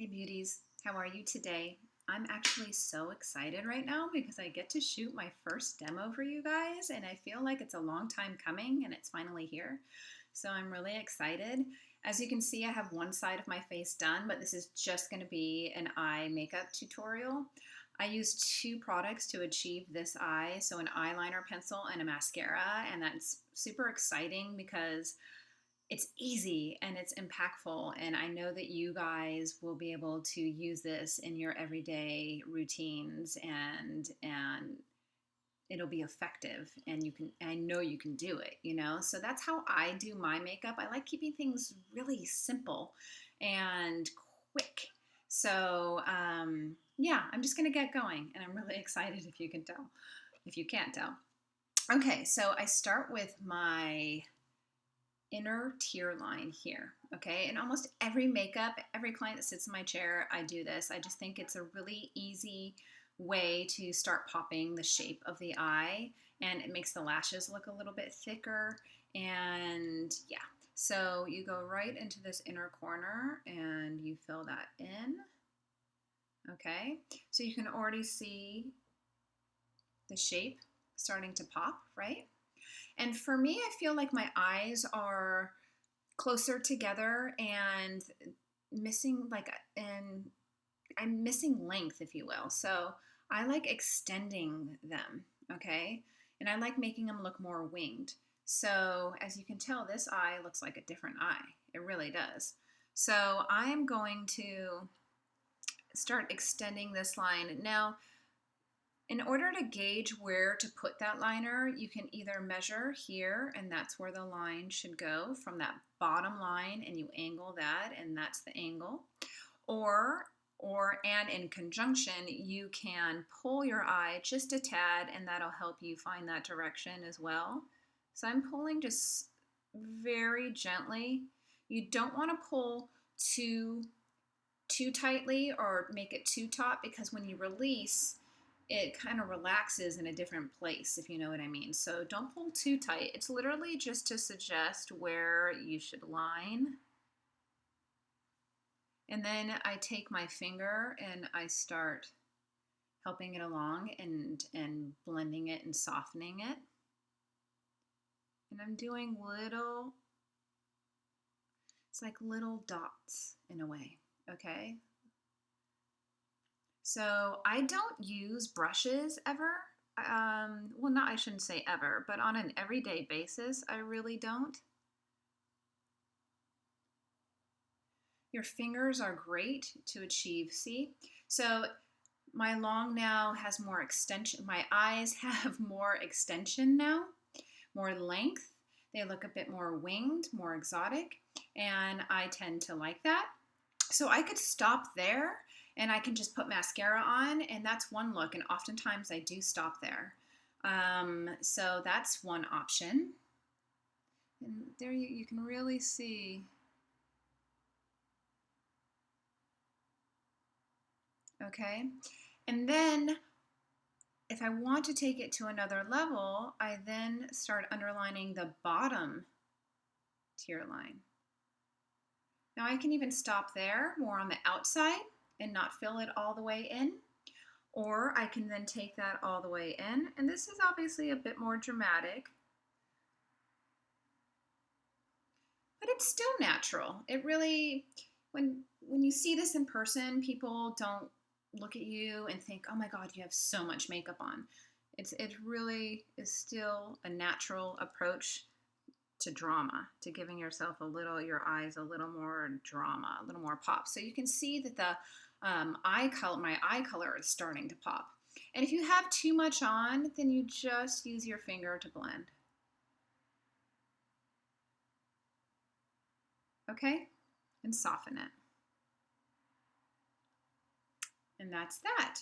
Hey beauties, how are you today? I'm actually so excited right now because I get to shoot my first demo for you guys, and I feel like it's a long time coming and it's finally here. So I'm really excited. As you can see, I have one side of my face done, but this is just going to be an eye makeup tutorial. I used two products to achieve this eye, so an eyeliner pencil and a mascara, and that's super exciting because it's easy and it's impactful, and I know that you guys will be able to use this in your everyday routines, and it'll be effective, and I know you can do it, so that's how I do my makeup. I like keeping things really simple and quick. So yeah, I'm just gonna get going, and I'm really excited, if you can tell, if you can't tell. Okay, so I start with my inner tear line here, okay? And almost every makeup, every client that sits in my chair, I do this. I just think it's a really easy way to start popping the shape of the eye, and it makes the lashes look a little bit thicker. And yeah, so you go right into this inner corner and you fill that in, okay? So you can already see the shape starting to pop, right? And for me, I feel like my eyes are closer together and missing and I'm missing length, if you will. So I like extending them, okay? And I like making them look more winged. So as you can tell, this eye looks like a different eye. It really does. So I'm going to start extending this line. Now, in order to gauge where to put that liner, you can either measure here, and that's where the line should go from that bottom line, and you angle that, and that's the angle. And in conjunction, you can pull your eye just a tad, and that'll help you find that direction as well. So I'm pulling just very gently. You don't want to pull too tightly or make it too taut, because when you release, it kind of relaxes in a different place, if you know what I mean. So don't pull too tight. It's literally just to suggest where you should line. And then I take my finger and I start helping it along and blending it and softening it. And I'm doing it's like little dots in a way, okay? So I don't use brushes ever. Well, I shouldn't say ever, but on an everyday basis, I really don't. Your fingers are great to achieve, see? So my long now has more extension. My eyes have more extension now, more length. They look a bit more winged, more exotic, and I tend to like that. So I could stop there and I can just put mascara on, and that's one look, and oftentimes I do stop there. So that's one option. And there you can really see. Okay, and then if I want to take it to another level, I then start underlining the bottom tear line. Now I can even stop there, more on the outside, and not fill it all the way in. Or I can then take that all the way in, and this is obviously a bit more dramatic, but it's still natural. It really, when you see this in person, people don't look at you and think, oh my God, you have so much makeup on. It really is still a natural approach to drama, to giving yourself your eyes a little more drama, a little more pop. So you can see that the my eye color is starting to pop. And if you have too much on, then you just use your finger to blend. Okay? And soften it. And that's that.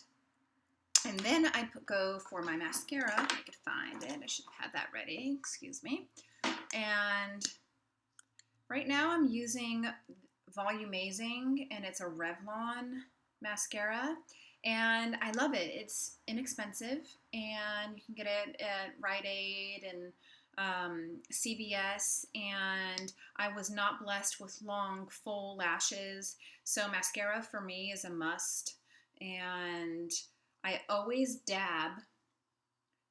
And then I go for my mascara. If I could find it. I should have had that ready. Excuse me. And right now I'm using VOLUMAZING, and it's a Revlon mascara, and I love it. It's inexpensive, and you can get it at Rite Aid and CVS, and I was not blessed with long, full lashes. So mascara for me is a must. And I always dab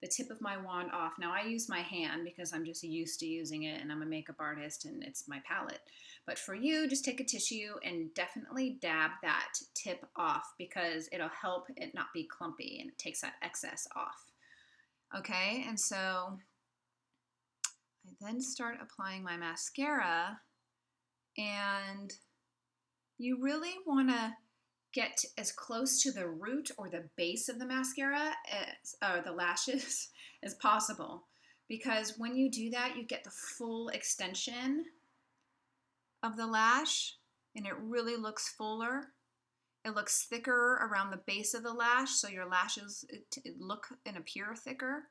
the tip of my wand off. Now I use my hand because I'm just used to using it and I'm a makeup artist and it's my palette. But for you, just take a tissue and definitely dab that tip off because it'll help it not be clumpy and it takes that excess off. Okay, and so I then start applying my mascara, and you really want to get as close to the root or the base of the mascara or the lashes as possible, because when you do that, you get the full extension of the lash and it really looks fuller. It looks thicker around the base of the lash, so your lashes look and appear thicker.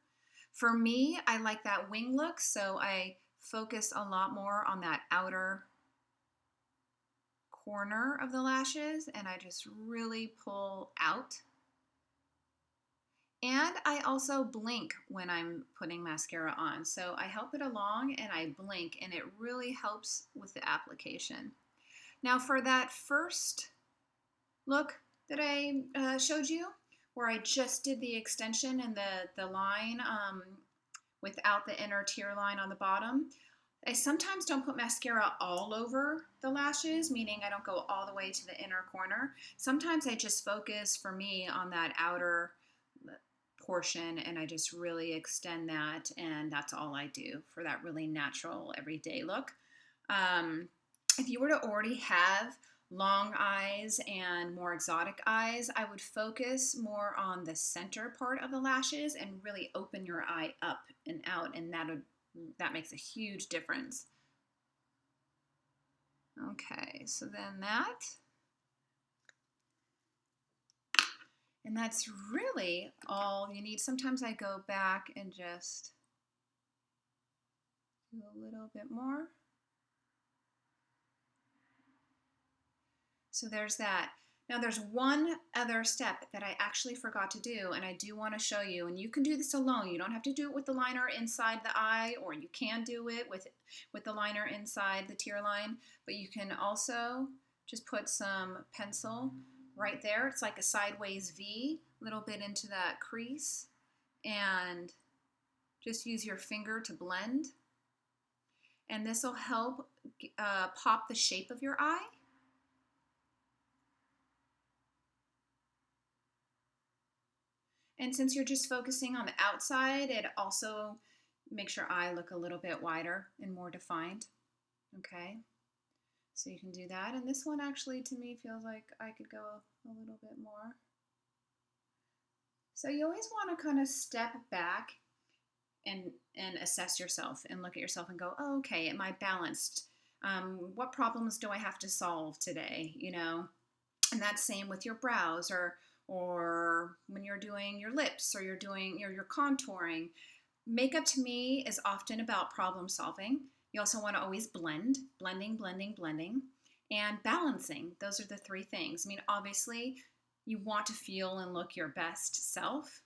For me, I like that wing look, so I focus a lot more on that outer corner of the lashes, and I just really pull out. And I also blink when I'm putting mascara on, so I help it along and I blink, and it really helps with the application. Now for that first look that I showed you, where I just did the extension and the line without the inner tear line on the bottom, I sometimes don't put mascara all over the lashes, meaning I don't go all the way to the inner corner. Sometimes I just focus, for me, on that outer portion and I just really extend that, and that's all I do for that really natural everyday look. If you were to already have long eyes and more exotic eyes, I would focus more on the center part of the lashes and really open your eye up and out, and that makes a huge difference. Okay, so then and that's really all you need. Sometimes I go back and just do a little bit more. So there's that. Now there's one other step that I actually forgot to do, and I do want to show you, and you can do this alone. You don't have to do it with the liner inside the eye, or you can do it with the liner inside the tear line, but you can also just put some pencil right there. It's like a sideways V, a little bit into that crease, and just use your finger to blend. And this will help pop the shape of your eye. And since you're just focusing on the outside, it also makes your eye look a little bit wider and more defined. Okay, so you can do that. And this one actually, to me, feels like I could go a little bit more. So you always want to kind of step back and assess yourself and look at yourself and go, oh, okay, am I balanced? What problems do I have to solve today? You know, and that's same with your brows or when you're doing your lips or you're doing your contouring. Makeup to me is often about problem solving. You also want to always blending, and balancing. Those are the three things. I mean, obviously, you want to feel and look your best self,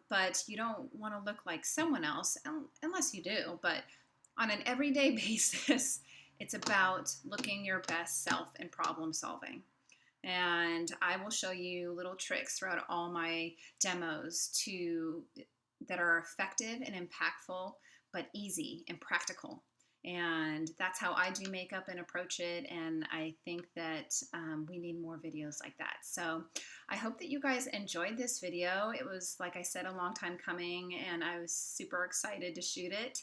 but you don't want to look like someone else unless you do. But on an everyday basis, it's about looking your best self and problem solving. And I will show you little tricks throughout all my demos that are effective and impactful, but easy and practical. And that's how I do makeup and approach it. And I think that we need more videos like that. So I hope that you guys enjoyed this video. It was, like I said, a long time coming, and I was super excited to shoot it.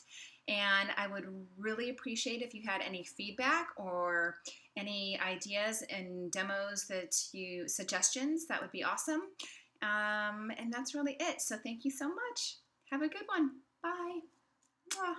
And I would really appreciate if you had any feedback or any ideas and demos suggestions. That would be awesome. And that's really it. So thank you so much. Have a good one. Bye. Mwah.